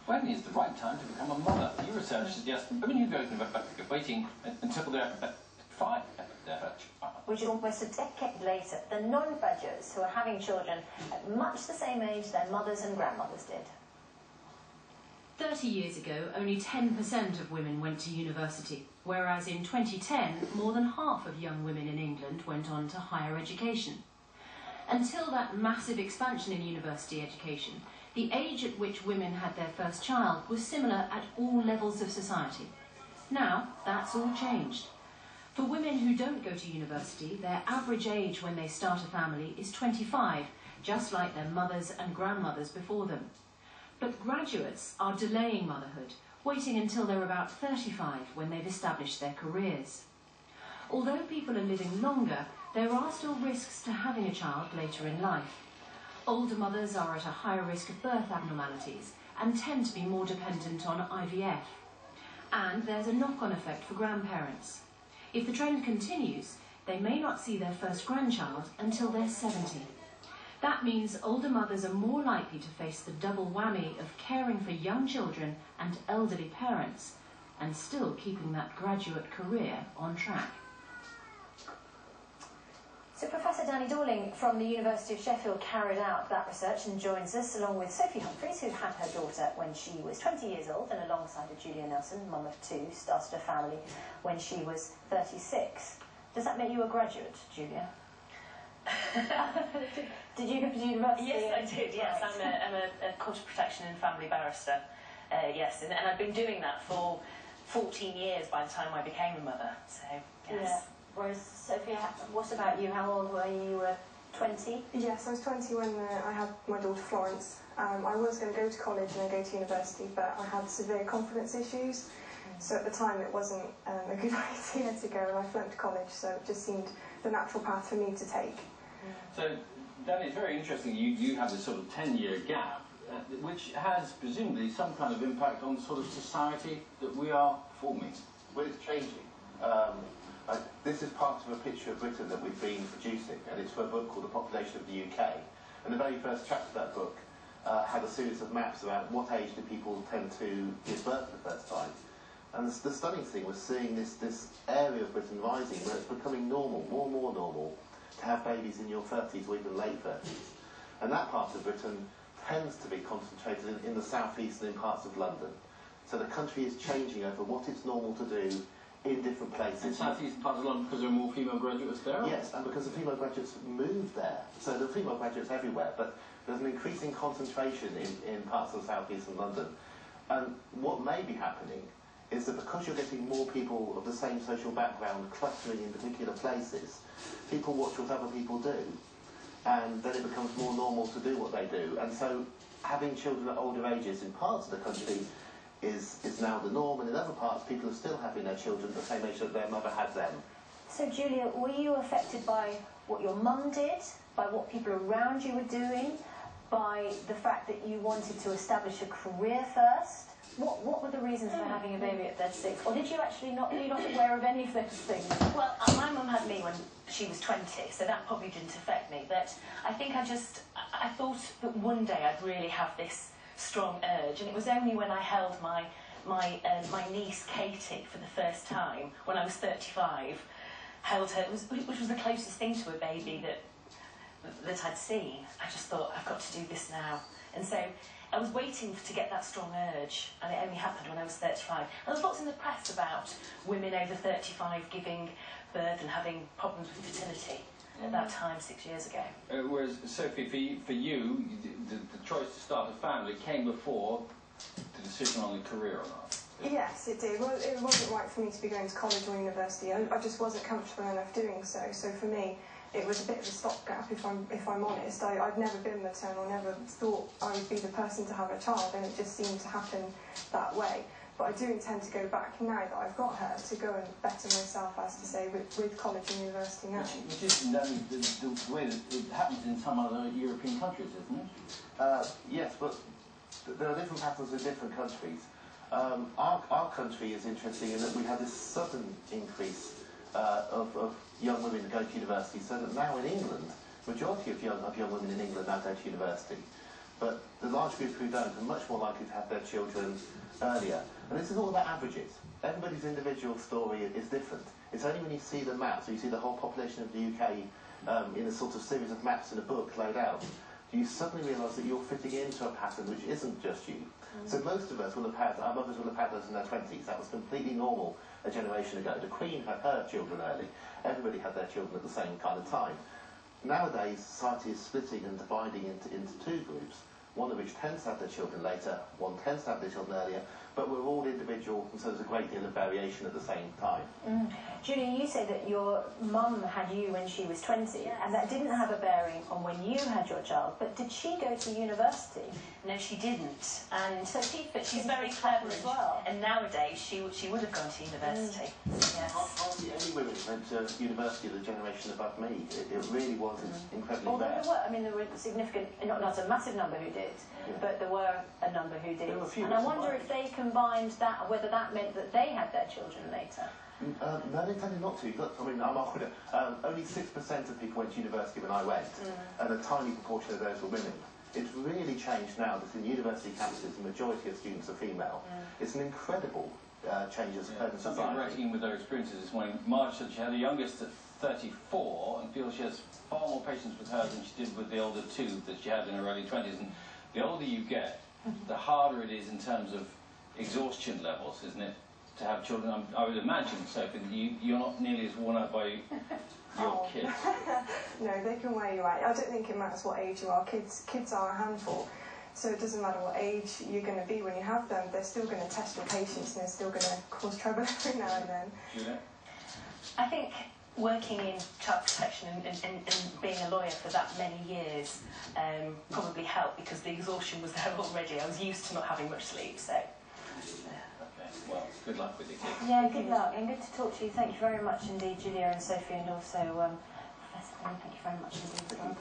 When is the right time to become a mother? Your research suggests women who go to university are waiting until they're 5. Which is almost a decade later, the non-graduates who are having children at much the same age their mothers and grandmothers did. 30 years ago, only 10% of women went to university, whereas in 2010, more than half of young women in England went on to higher education. Until that massive expansion in university education, the age at which women had their first child was similar at all levels of society. Now, that's all changed. For women who don't go to university, their average age when they start a family is 25, just like their mothers and grandmothers before them. But graduates are delaying motherhood, waiting until they're about 35 when they've established their careers. Although people are living longer, there are still risks to having a child later in life. Older mothers are at a higher risk of birth abnormalities and tend to be more dependent on IVF. And there's a knock-on effect for grandparents. If the trend continues, they may not see their first grandchild until they're 70. That means older mothers are more likely to face the double whammy of caring for young children and elderly parents, and still keeping that graduate career on track. So Professor Danny Dorling from the University of Sheffield carried out that research and joins us, along with Sophie Humphreys, who had her daughter when she was 20 years old, and alongside of Julia Nelson, mum of 2, started a family when she was 36. Does that make you a graduate, Julia? Did you go to university? Yes, I did, yes. Right. I'm a court of protection and family barrister, yes, and I've been doing that for 14 years by the time I became a mother, so, yes. Yeah. Whereas, Sophie, what about you? How old were you? You were 20? Yes, I was 20 when I had my daughter Florence. I was going to go to college and then go to university, but I had severe confidence issues. So at the time it wasn't a good idea to go, and I flunked college, so it just seemed the natural path for me to take. So, Danny, it's very interesting. You have this sort of 10-year gap, which has presumably some kind of impact on the sort of society that we are forming. Well, it's changing. This is part of a picture of Britain that we've been producing, and it's for a book called The Population of the UK. And the very first chapter of that book had a series of maps about what age do people tend to give birth for the first time. And the stunning thing was seeing this area of Britain rising where it's becoming normal, more and more normal, to have babies in your 30s or even late 30s. And that part of Britain tends to be concentrated in the southeast and in parts of London. So the country is changing over what it's normal to do in different places. And southeast parts of London because there are more female graduates there? Yes, and because the female graduates move there. So there are female graduates everywhere, but there's an increasing concentration in parts of the southeast and London. And what may be happening is that because you're getting more people of the same social background clustering in particular places, people watch what other people do, and then it becomes more normal to do what they do. And so having children at older ages in parts of the country is now the norm, and in other parts people are still having their children at the same age that their mother had them. So Julia, were you affected by what your mum did, by what people around you were doing, by the fact that you wanted to establish a career first? What were the reasons for having a baby at 36? Or did you actually not, were you not aware of any of those things? Well, my mum had me when she was 20, so that probably didn't affect me. But I think I thought that one day I'd really have this strong urge, and it was only when I held my niece Katie for the first time, when I was 35, held her, which was the closest thing to a baby that I'd seen. I just thought, I've got to do this now. And so I was waiting to get that strong urge, and it only happened when I was 35. And there was lots in the press about women over 35 giving birth and having problems with fertility at that time, 6 years ago. Whereas, Sophie, for you, the choice to start a family came before the decision on a career or not? Yes, it did. Well, it wasn't right for me to be going to college or university. I just wasn't comfortable enough doing so. So for me, it was a bit of a stopgap, if I'm honest. I'd never been maternal, never thought I would be the person to have a child, and it just seemed to happen that way. But I do intend to go back now that I've got her, to go and better myself, as to say, with college and university now. Which is the way that it happens in some other European countries, isn't it? Yes, but there are different patterns in different countries. Our country is interesting in that we had this sudden increase of young women going to university, so that now in England, majority of young women in England now go to university. but the large group who don't are much more likely to have their children earlier. And this is all about averages. Everybody's individual story is different. It's only when you see the maps, or you see the whole population of the UK in a sort of series of maps in a book laid out, you suddenly realise that you're fitting into a pattern which isn't just you. So most of us will have had, our mothers will have had us in their 20s. That was completely normal a generation ago. The Queen had her children early. Everybody had their children at the same kind of time. Nowadays, society is splitting and dividing into two groups, one of which tends to have their children later, one tends to have their children earlier, but we're all individual, and so there's a great deal of variation at the same time. Julia, you say that your mum had you when she was 20, and that didn't have a bearing on when you had your child, but did she go to university? No, she didn't. And So she's very clever as well. And nowadays she would have gone to university. Yes. Hardly any women went to university the generation above me. It really was incredibly Although rare. there were significant, not a massive number who did, but there were a number who did. There were a few And I which wonder if they combined that, whether that meant that they had their children later. No, they tended not to. Look, I mean, only 6% of people went to university when I went, and a tiny proportion of those were women. It's really changed now that in university campuses the majority of students are female. It's an incredible change as a in society. Writing with their experiences this morning, Marge said she had a youngest at 34 and feels she has far more patience with her than she did with the older two that she had in her early 20s. And the older you get, the harder it is in terms of exhaustion levels, isn't it, to have children? I would imagine, Sophie, that you're not nearly as worn out by your kids. No, they can wear you out. I don't think it matters what age you are. Kids are a handful. So it doesn't matter what age you're going to be when you have them, they're still going to test your patience and they're still going to cause trouble every now and then. Julia? I think working in child protection and being a lawyer for that many years probably helped because the exhaustion was there already. I was used to not having much sleep, so... Okay, well, good luck with your kids. Yeah, good luck, and good to talk to you. Thank you very much indeed, Julia and Sophie, and also Professor Penny, thank you very much indeed as well.